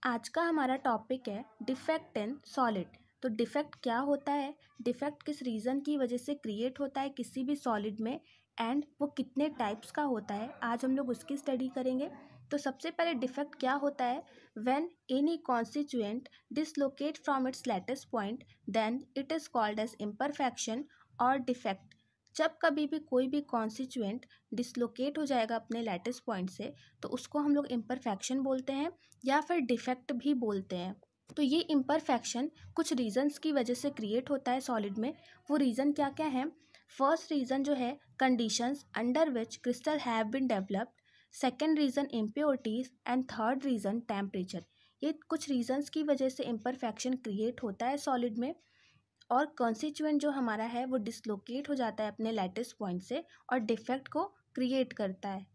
आज का हमारा टॉपिक है डिफेक्ट इन सॉलिड। तो डिफेक्ट क्या होता है, डिफेक्ट किस रीज़न की वजह से क्रिएट होता है किसी भी सॉलिड में, एंड वो कितने टाइप्स का होता है, आज हम लोग उसकी स्टडी करेंगे। तो सबसे पहले डिफेक्ट क्या होता है, when any constituent dislocate from its lattice point then it is called as imperfection और डिफेक्ट। जब कभी भी कोई भी कॉन्स्टिट्यूएंट डिसलोकेट हो जाएगा अपने लैटिस पॉइंट से तो उसको हम लोग इम्परफेक्शन बोलते हैं या फिर डिफेक्ट भी बोलते हैं। तो ये इम्परफेक्शन कुछ रीजंस की वजह से क्रिएट होता है सॉलिड में। वो रीज़न क्या क्या है, फर्स्ट रीज़न जो है conditions under which crystal have been developed, second reason impurities and third reason temperature. ये कुछ रीजंस की वजह से इम्परफेक्शन क्रिएट होता है सॉलिड में और कॉन्स्टिट्यूएंट जो हमारा है वो डिसलोकेट हो जाता है अपने लैटिस पॉइंट से और डिफेक्ट को क्रिएट करता है।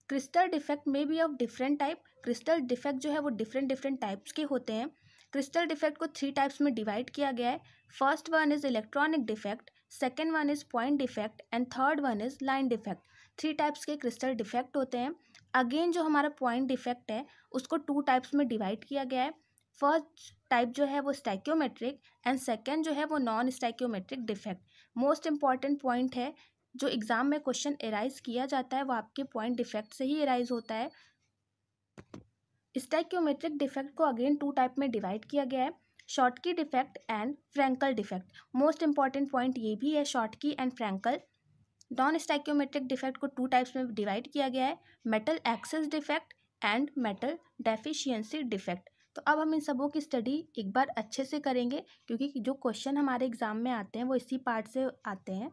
क्रिस्टल डिफेक्ट में be of different type. Crystal defect जो है वो डिफरेंट टाइप्स के होते हैं। क्रिस्टल डिफेक्ट को 3 टाइप्स में डिवाइड किया गया है। First one is electronic defect, second one is point defect and third one is line defect. 3 types के क्रिस्टल डिफेक्ट होते हैं। अगेन जो हमारा पॉइंट डिफेक्ट है उसको 2 टाइप्स में डिवाइड किया गया है। फर्स्ट टाइप जो है वो स्टैक्योमेट्रिक एंड सेकेंड जो है वो non stoichiometric defect. Most important point है, जो एग्जाम में क्वेश्चन एराइज किया जाता है वो आपके पॉइंट डिफेक्ट से ही एराइज होता है। स्टैक्योमेट्रिक डिफेक्ट को अगेन 2 टाइप में डिवाइड किया गया है, Schottky defect and Frenkel defect. Most important point ये भी है, Schottky and Frenkel. Non stoichiometric defect को 2 टाइप्स में डिवाइड किया गया है, metal excess defect and metal deficiency defect. तो अब हम इन सबों की स्टडी एक बार अच्छे से करेंगे क्योंकि जो क्वेश्चन हमारे एग्जाम में आते हैं वो इसी पार्ट से आते हैं।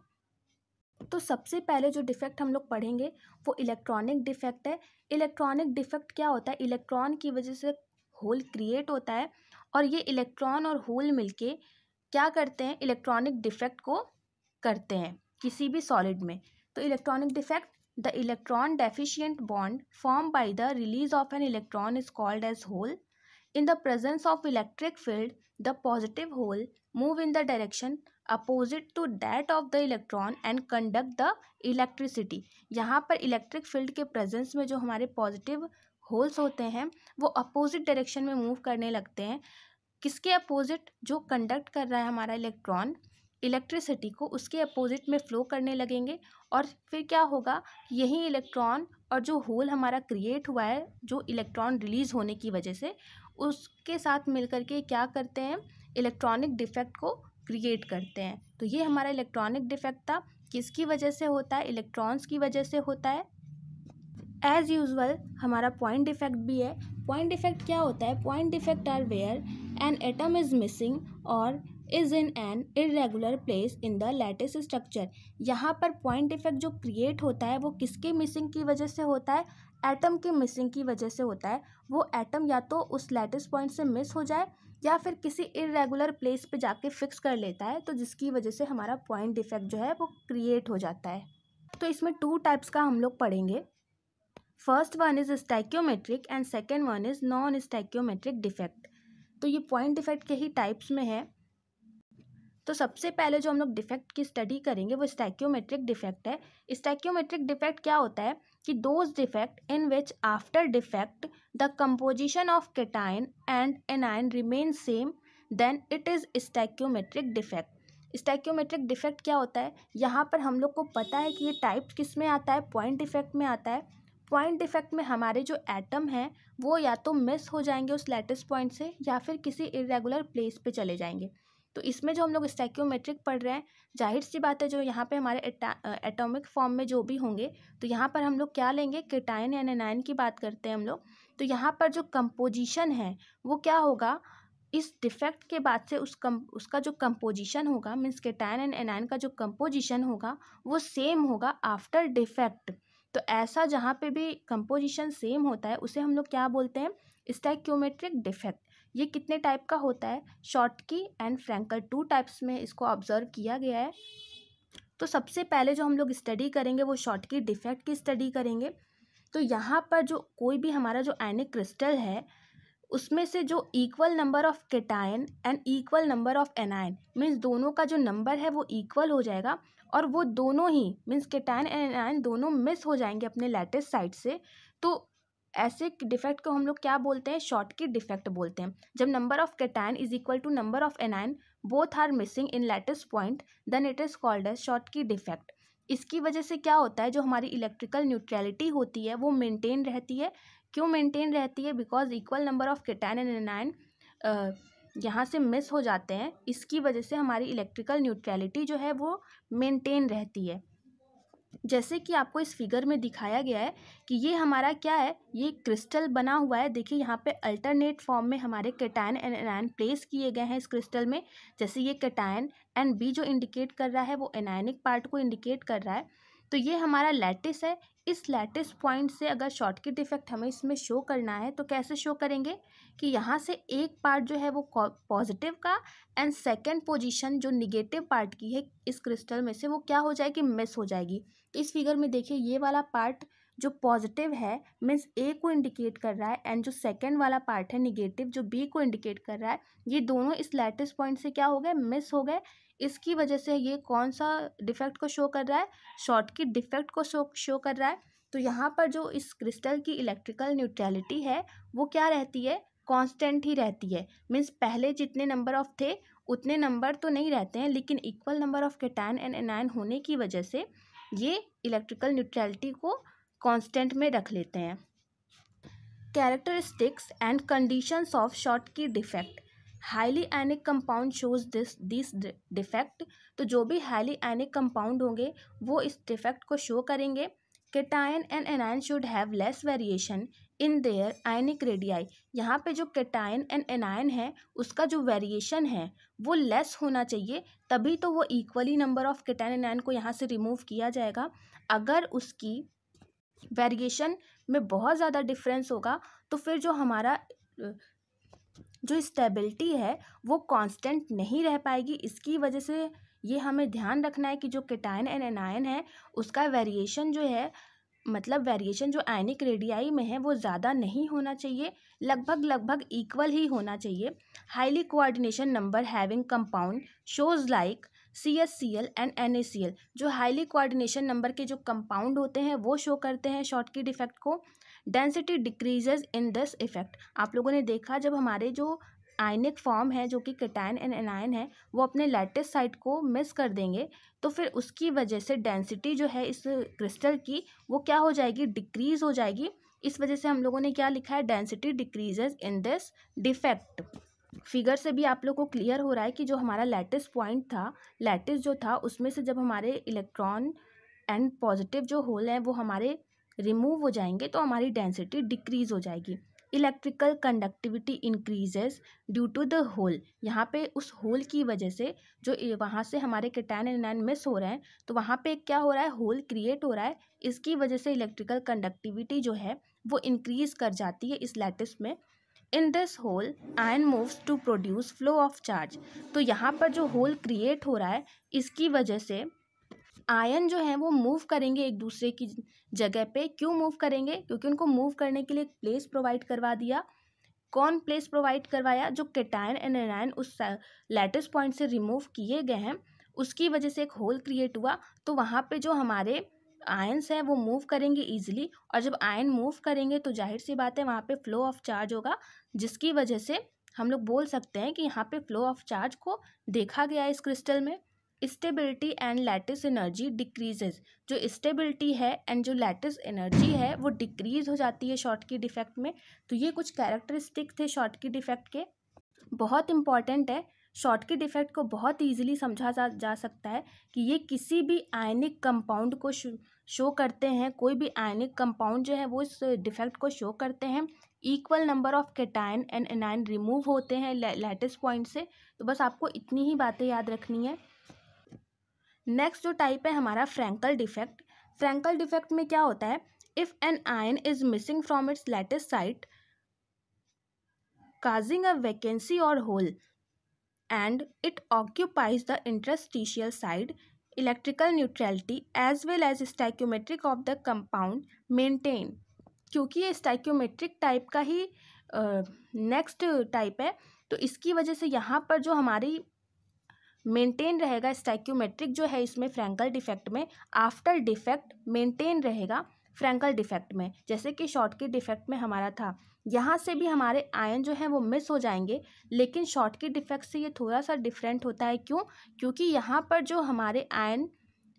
तो सबसे पहले जो डिफेक्ट हम लोग पढ़ेंगे वो इलेक्ट्रॉनिक डिफेक्ट है। इलेक्ट्रॉनिक डिफेक्ट क्या होता है, इलेक्ट्रॉन की वजह से होल क्रिएट होता है और ये इलेक्ट्रॉन और होल मिलके क्या करते हैं, इलेक्ट्रॉनिक डिफेक्ट को करते हैं किसी भी सॉलिड में। तो electronic defect, the electron deficient bond form by the release of an electron is called as hole. In the presence of electric field, the positive hole move in the direction opposite to that of the electron and conduct the electricity। यहाँ पर electric field के presence में जो हमारे positive holes होते हैं वो opposite direction में मूव करने लगते हैं। किसके अपोजिट, जो कंडक्ट कर रहा है हमारा इलेक्ट्रॉन इलेक्ट्रिसिटी को, उसके अपोजिट में फ्लो करने लगेंगे और फिर क्या होगा, यही इलेक्ट्रॉन और जो होल हमारा क्रिएट हुआ है जो इलेक्ट्रॉन रिलीज होने की वजह से, उसके साथ मिलकर के क्या करते हैं, इलेक्ट्रॉनिक डिफेक्ट को क्रिएट करते हैं। तो ये हमारा इलेक्ट्रॉनिक डिफेक्ट था, किसकी वजह से होता है, इलेक्ट्रॉन्स की वजह से होता है। एज यूजुअल हमारा पॉइंट डिफेक्ट भी है। पॉइंट डिफेक्ट क्या होता है, point defect are where an atom is missing और is in an irregular place in the lattice structure. यहाँ पर पॉइंट डिफेक्ट जो क्रिएट होता है वो किसके मिसिंग की वजह से होता है, एटम के मिसिंग की वजह से होता है। वो एटम या तो उस लैटिस पॉइंट से मिस हो जाए या फिर किसी इरेगुलर प्लेस पे जाके फिक्स कर लेता है, तो जिसकी वजह से हमारा पॉइंट डिफेक्ट जो है वो क्रिएट हो जाता है। तो इसमें 2 टाइप्स का हम लोग पढ़ेंगे। First one is stoichiometric and second one is non stoichiometric defect. तो ये पॉइंट डिफेक्ट के ही टाइप्स में है। तो सबसे पहले जो हम लोग डिफेक्ट की स्टडी करेंगे वो स्टैक्योमेट्रिक डिफेक्ट है। स्टैक्योमेट्रिक डिफेक्ट क्या होता है कि those defect in which after defect the composition of cation and anion remain same then it is stoichiometric defect. Stoichiometric defect क्या होता है, यहाँ पर हम लोग को पता है कि ये टाइप किस में आता है, पॉइंट डिफेक्ट में आता है। पॉइंट डिफेक्ट में हमारे जो एटम हैं वो या तो मिस हो जाएंगे उस लैटिस पॉइंट से या फिर किसी इरेगुलर प्लेस पे चले जाएंगे। तो इसमें जो हम लोग स्टैक्योमेट्रिक पढ़ रहे हैं, जाहिर सी बात है जो यहाँ पे हमारे एटॉमिक फॉर्म में जो भी होंगे, तो यहाँ पर हम लोग क्या लेंगे, केटायन या एनायन की बात करते हैं हम लोग। तो यहाँ पर जो कंपोजिशन है वो क्या होगा, इस डिफेक्ट के बाद से उसका जो कंपोजिशन होगा, मीन्स केटायन एंड एनायन का जो कंपोजिशन होगा वो सेम होगा आफ्टर डिफेक्ट। तो ऐसा जहाँ पे भी कंपोजिशन सेम होता है उसे हम लोग क्या बोलते हैं, स्टैक्योमेट्रिक डिफेक्ट। ये कितने टाइप का होता है, शॉर्टकी एंड फ्रैंकल, 2 टाइप्स में इसको ऑब्जर्व किया गया है। तो सबसे पहले जो हम लोग स्टडी करेंगे वो शॉर्टकी डिफेक्ट की स्टडी करेंगे। तो यहाँ पर जो कोई भी हमारा जो आयनिक क्रिस्टल है उसमें से जो equal number of cation and equal number of anion, means दोनों का जो नंबर है वो इक्वल हो जाएगा और वो दोनों ही मीन्स केटायन एंड एनायन दोनों मिस हो जाएंगे अपने लैटिस साइड से। तो ऐसे डिफेक्ट को हम लोग क्या बोलते हैं, शॉर्टकी डिफेक्ट बोलते हैं। जब number of cation is equal to number of anion both are missing in lattice point then it is called as Schottky defect. इसकी वजह से क्या होता है, जो हमारी इलेक्ट्रिकल न्यूट्रलिटी होती है वो मेंटेन रहती है। क्यों मेंटेन रहती है, because equal number of cation and anion यहाँ से मिस हो जाते हैं, इसकी वजह से हमारी इलेक्ट्रिकल न्यूट्रलिटी जो है वो मेंटेन रहती है। जैसे कि आपको इस फिगर में दिखाया गया है कि ये हमारा क्या है, ये क्रिस्टल बना हुआ है। देखिए यहाँ पे अल्टरनेट फॉर्म में हमारे कैटायन एंड एनायन प्लेस किए गए हैं इस क्रिस्टल में। जैसे ये कैटायन एंड बी जो इंडिकेट कर रहा है वो एनायनिक पार्ट को इंडिकेट कर रहा है। तो ये हमारा लैटिस है। इस लैटिस पॉइंट से अगर शॉर्टकी डिफेक्ट हमें इसमें शो करना है तो कैसे शो करेंगे कि यहाँ से एक पार्ट जो है वो पॉजिटिव का एंड सेकेंड पोजीशन जो निगेटिव पार्ट की है इस क्रिस्टल में से वो क्या हो जाएगी, मिस हो जाएगी। तो इस फिगर में देखिए ये वाला पार्ट जो पॉजिटिव है मीन्स ए को इंडिकेट कर रहा है एंड जो सेकेंड वाला पार्ट है निगेटिव जो बी को इंडिकेट कर रहा है, ये दोनों इस लैटिस पॉइंट से क्या हो गए, मिस हो गए। इसकी वजह से ये कौन सा डिफेक्ट को शो कर रहा है, शॉर्टकी डिफेक्ट को शो कर रहा है। तो यहाँ पर जो इस क्रिस्टल की इलेक्ट्रिकल न्यूट्रलिटी है वो क्या रहती है, कांस्टेंट ही रहती है। मीन्स पहले जितने नंबर ऑफ थे उतने नंबर तो नहीं रहते हैं, लेकिन equal number of cation and anion होने की वजह से ये इलेक्ट्रिकल न्यूट्रलिटी को कांस्टेंट में रख लेते हैं। Characteristics and conditions of Schottky defect. Highly ionic compound shows this defect. तो जो भी हाईली आयनिक कंपाउंड होंगे वो इस डिफेक्ट को शो करेंगे। Cation and anion should have less variation in their ionic radii. यहाँ पे जो कैटायन एंड एनायन है उसका जो वेरिएशन है वो लेस होना चाहिए, तभी तो वो equally number of cation anion को यहाँ से रिमूव किया जाएगा। अगर उसकी वेरिएशन में बहुत ज़्यादा डिफरेंस होगा तो फिर जो हमारा जो स्टेबिलिटी है वो कांस्टेंट नहीं रह पाएगी। इसकी वजह से ये हमें ध्यान रखना है कि जो कैटायन एंड एनायन है उसका वेरिएशन जो है, मतलब वेरिएशन जो आयनिक रेडियाई में है वो ज़्यादा नहीं होना चाहिए, लगभग इक्वल ही होना चाहिए। Highly coordination number having compound shows like CH/Cl and NaCl। जो हाईली कोऑर्डिनेशन नंबर के जो कंपाउंड होते हैं वो शो करते हैं शॉर्टकी डिफेक्ट को। Density decreases in this effect. आप लोगों ने देखा जब हमारे जो आयनिक फॉर्म है जो कि कैटायन एंड एनायन है वो अपने लैटिस साइड को मिस कर देंगे, तो फिर उसकी वजह से डेंसिटी जो है इस क्रिस्टल की वो क्या हो जाएगी, डिक्रीज हो जाएगी। इस वजह से हम लोगों ने क्या लिखा है, density decreases in this defect. Figure से भी आप लोग को क्लियर हो रहा है कि जो हमारा लैटिस पॉइंट था, लैटिस जो था उसमें से जब हमारे इलेक्ट्रॉन एंड पॉजिटिव जो होल हैं वो हमारे रिमूव हो जाएंगे तो हमारी डेंसिटी डिक्रीज हो जाएगी। Electrical conductivity increases due to the hole. यहाँ पे उस होल की वजह से जो वहाँ से हमारे कैटायन एंड एनायन मिस हो रहे हैं तो वहाँ पे क्या हो रहा है, होल क्रिएट हो रहा है। इसकी वजह से इलेक्ट्रिकल कंडक्टिविटी जो है वो इंक्रीज कर जाती है इस लैटिस में। In this hole ion moves to produce flow of charge. तो यहाँ पर जो होल क्रिएट हो रहा है इसकी वजह से आयन जो है वो मूव करेंगे एक दूसरे की जगह पे। क्यों मूव करेंगे, क्योंकि उनको मूव करने के लिए एक प्लेस प्रोवाइड करवा दिया। कौन प्लेस प्रोवाइड करवाया, जो कैटायन एंड एनायन उस लैटिस पॉइंट से रिमूव किए गए हैं उसकी वजह से एक होल क्रिएट हुआ। तो वहाँ पे जो हमारे आयन्स हैं वो मूव करेंगे ईजिली, और जब आयन मूव करेंगे तो जाहिर सी बात है वहाँ पे फ्लो ऑफ चार्ज होगा, जिसकी वजह से हम लोग बोल सकते हैं कि यहाँ पे फ्लो ऑफ चार्ज को देखा गया है इस क्रिस्टल में। Stability and lattice energy decreases. जो स्टेबिलिटी है एंड जो लैटिस एनर्जी है वो डिक्रीज हो जाती है शॉर्टकी डिफेक्ट में। तो ये कुछ कैरेक्टरिस्टिक थे शॉर्टकी डिफेक्ट के, बहुत इंपॉर्टेंट है। शॉर्टकी डिफेक्ट को बहुत ईजिली समझा जा सकता है कि ये किसी भी आयनिक कंपाउंड को शो करते हैं। कोई भी आयनिक कंपाउंड जो है वो इस डिफेक्ट को शो करते हैं। Equal number of cation and anion remove होते हैं लैटिस पॉइंट से। तो बस आपको इतनी ही बातें याद रखनी है। नेक्स्ट जो टाइप है हमारा फ्रैंकल डिफेक्ट। फ्रैंकल डिफेक्ट में क्या होता है, if an ion is missing from its lattice site causing a vacancy or hole and it occupies the interstitial side, electrical neutrality as well as stoichiometric of the compound maintain। क्योंकि ये stoichiometric type का ही next type है तो इसकी वजह से यहाँ पर जो हमारी मेंटेन रहेगा, स्टाइक्योमेट्रिक जो है इसमें फ्रैंकल डिफेक्ट में आफ्टर डिफेक्ट मेंटेन रहेगा। फ्रैंकल डिफेक्ट में, जैसे कि शॉर्टकी डिफेक्ट में हमारा था, यहाँ से भी हमारे आयन जो है वो मिस हो जाएंगे, लेकिन शॉर्टकी डिफेक्ट से ये थोड़ा सा डिफरेंट होता है। क्यों? क्योंकि यहाँ पर जो हमारे आयन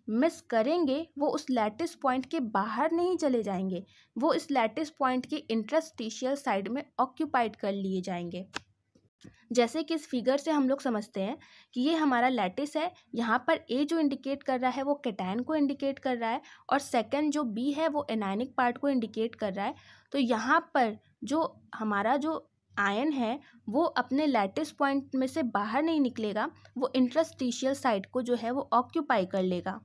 मिस करेंगे वो उस लैटिस पॉइंट के बाहर नहीं चले जाएंगे, वो इस लैटिस पॉइंट के इंटरस्टिशियल साइड में ऑक्यूपाइड कर लिए जाएंगे। जैसे कि इस फिगर से हम लोग समझते हैं कि ये हमारा लैटिस है, यहाँ पर ए जो इंडिकेट कर रहा है वो कैटायन को इंडिकेट कर रहा है, और सेकंड जो बी है वो एनायनिक पार्ट को इंडिकेट कर रहा है। तो यहाँ पर जो हमारा जो आयन है वो अपने लैटिस पॉइंट में से बाहर नहीं निकलेगा, वो इंटरस्टिशियल साइड को जो है वो ऑक्यूपाई कर लेगा।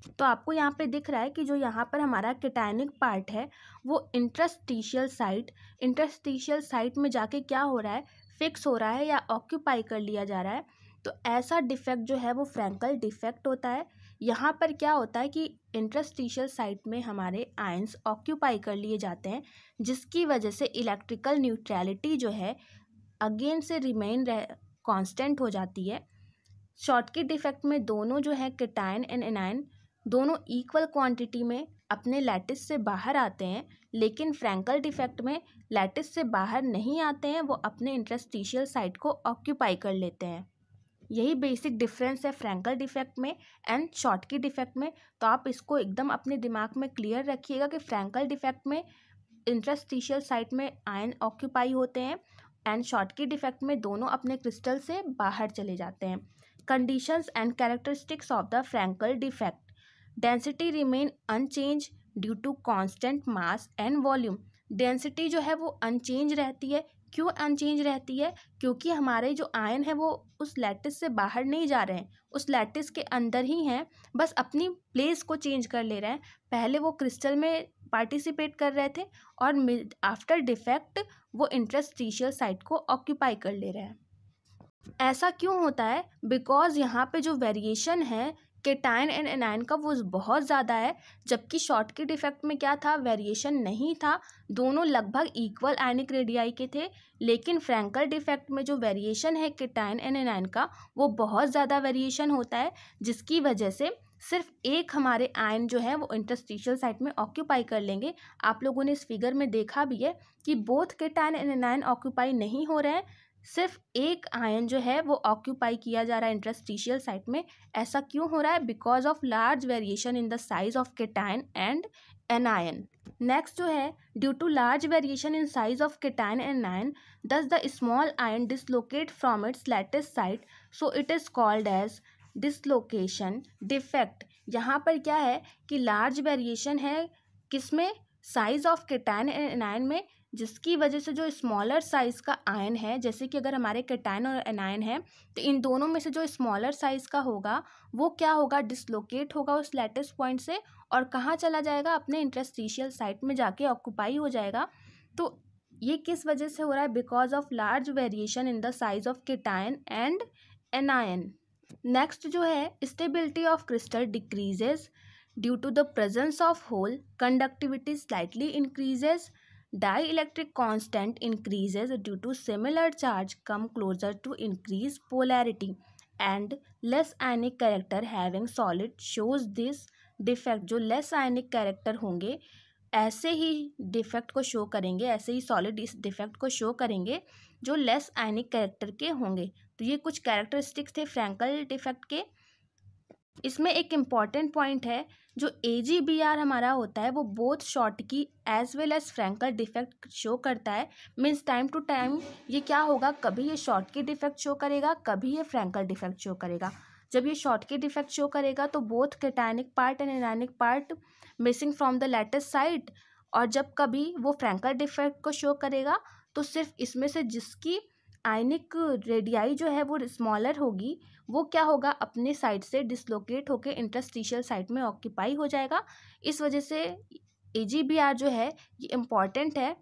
तो आपको यहाँ पे दिख रहा है कि जो यहाँ पर हमारा कैटायनिक पार्ट है वो इंटरस्टिशियल साइट में जाके क्या हो रहा है, फिक्स हो रहा है या ऑक्यूपाई कर लिया जा रहा है। तो ऐसा डिफेक्ट जो है वो फ्रैंकल डिफेक्ट होता है। यहाँ पर क्या होता है कि इंटरस्टिशियल साइट में हमारे आयंस ऑक्यूपाई कर लिए जाते हैं, जिसकी वजह से इलेक्ट्रिकल न्यूट्रलिटी जो है अगेन से रिमेन कांस्टेंट हो जाती है। शॉर्टकी डिफेक्ट में दोनों जो है कैटायन एंड एनायन दोनों इक्वल क्वांटिटी में अपने लैटिस से बाहर आते हैं, लेकिन फ्रैंकल डिफेक्ट में लैटिस से बाहर नहीं आते हैं, वो अपने इंटरस्टिशियल साइट को ऑक्यूपाई कर लेते हैं। यही बेसिक डिफरेंस है फ्रैंकल डिफेक्ट में एंड शॉर्टकी डिफेक्ट में। तो आप इसको एकदम अपने दिमाग में क्लियर रखिएगा कि फ्रैंकल डिफेक्ट में इंटरस्टिशियल साइट में आयन ऑक्यूपाई होते हैं एंड शॉर्टकी डिफेक्ट में दोनों अपने क्रिस्टल से बाहर चले जाते हैं। Conditions and characteristics of the Frenkel defect: density remain unchanged due to constant mass and volume. Density जो है वो अनचेंज रहती है। क्यों अनचेंज रहती है? क्योंकि हमारे जो आयन है वो उस लैटिस से बाहर नहीं जा रहे हैं, उस लैटिस के अंदर ही हैं, बस अपनी प्लेस को चेंज कर ले रहे हैं। पहले वो क्रिस्टल में पार्टिसिपेट कर रहे थे और आफ्टर डिफेक्ट वो इंटरस्टिशियल साइट को ऑक्यूपाई कर ले रहे हैं। ऐसा क्यों होता है? बिकॉज यहाँ पे जो वेरिएशन है कैटायन एंड एनायन का वो बहुत ज़्यादा है, जबकि शॉर्टकी डिफेक्ट में क्या था, वेरिएशन नहीं था, दोनों लगभग इक्वल आयनिक रेडियाई के थे। लेकिन फ्रैंकल डिफेक्ट में जो वेरिएशन है कैटायन एंड एनायन का वो बहुत ज़्यादा वेरिएशन होता है, जिसकी वजह से सिर्फ एक हमारे आयन जो है वो इंटरस्टिशियल साइट में ऑक्यूपाई कर लेंगे। आप लोगों ने इस फिगर में देखा भी है कि both cation and anion occupy नहीं हो रहे हैं, सिर्फ एक आयन जो है वो ऑक्यूपाई किया जा रहा है इंटरस्टिशियल साइट में। ऐसा क्यों हो रहा है? Because of large variation in the size of cation and anion. Next जो है, due to large variation in size of cation and anion thus the small ion dislocate from its lattice site, so it is called as dislocation defect. यहाँ पर क्या है कि large variation है किसमें? Size of cation and anion में, जिसकी वजह से जो स्मॉलर साइज़ का आयन है, जैसे कि अगर हमारे कैटायन और एनायन है तो इन दोनों में से जो स्मॉलर साइज़ का होगा वो क्या होगा, डिसलोकेट होगा उस लैटिस पॉइंट से और कहाँ चला जाएगा, अपने इंटरस्टिशियल साइट में जाके ऑक्यूपाई हो जाएगा। तो ये किस वजह से हो रहा है? Because of large variation in the size of cation and anion. Next जो है, stability of crystal decreases due to the presence of hole, conductivity slightly increases, dielectric constant increases due to similar charge come closer to increased polarity, and less ionic character having solid shows this defect। जो less ionic character होंगे ऐसे ही defect को show करेंगे, ऐसे ही solid इस defect को show करेंगे जो लेस आयनिक कैरेक्टर के होंगे। तो ये कुछ कैरेक्टरिस्टिक्स थे फ्रैंकल डिफेक्ट के। इसमें एक इम्पॉर्टेंट पॉइंट है, जो AGBR हमारा होता है वो both Schottky as well as Frenkel defect show करता है। मीन्स टाइम टू टाइम ये क्या होगा, कभी ये शॉर्टकी डिफेक्ट शो करेगा, कभी ये फ्रैंकल डिफेक्ट शो करेगा। जब ये शॉर्टकी डिफेक्ट शो करेगा तो both cationic part and anionic part missing from the lattice side, और जब कभी वो फ्रैंकल डिफेक्ट को शो करेगा तो सिर्फ इसमें से जिसकी आयनिक रेडियाई जो है वो स्मॉलर होगी वो क्या होगा, अपने साइड से डिसलोकेट होकर इंटरस्टिशियल साइट में ऑक्यूपाई हो जाएगा। इस वजह से AGBR जो है ये इम्पॉर्टेंट है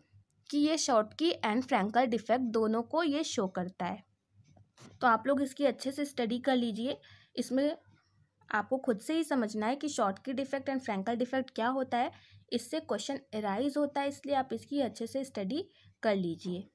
कि ये शॉर्टकी एंड फ्रैंकल डिफेक्ट दोनों को ये शो करता है। तो आप लोग इसकी अच्छे से स्टडी कर लीजिए। इसमें आपको खुद से ही समझना है कि Schottky defect and Frenkel defect क्या होता है, इससे क्वेश्चन अराइज होता है, इसलिए आप इसकी अच्छे से स्टडी कर लीजिए।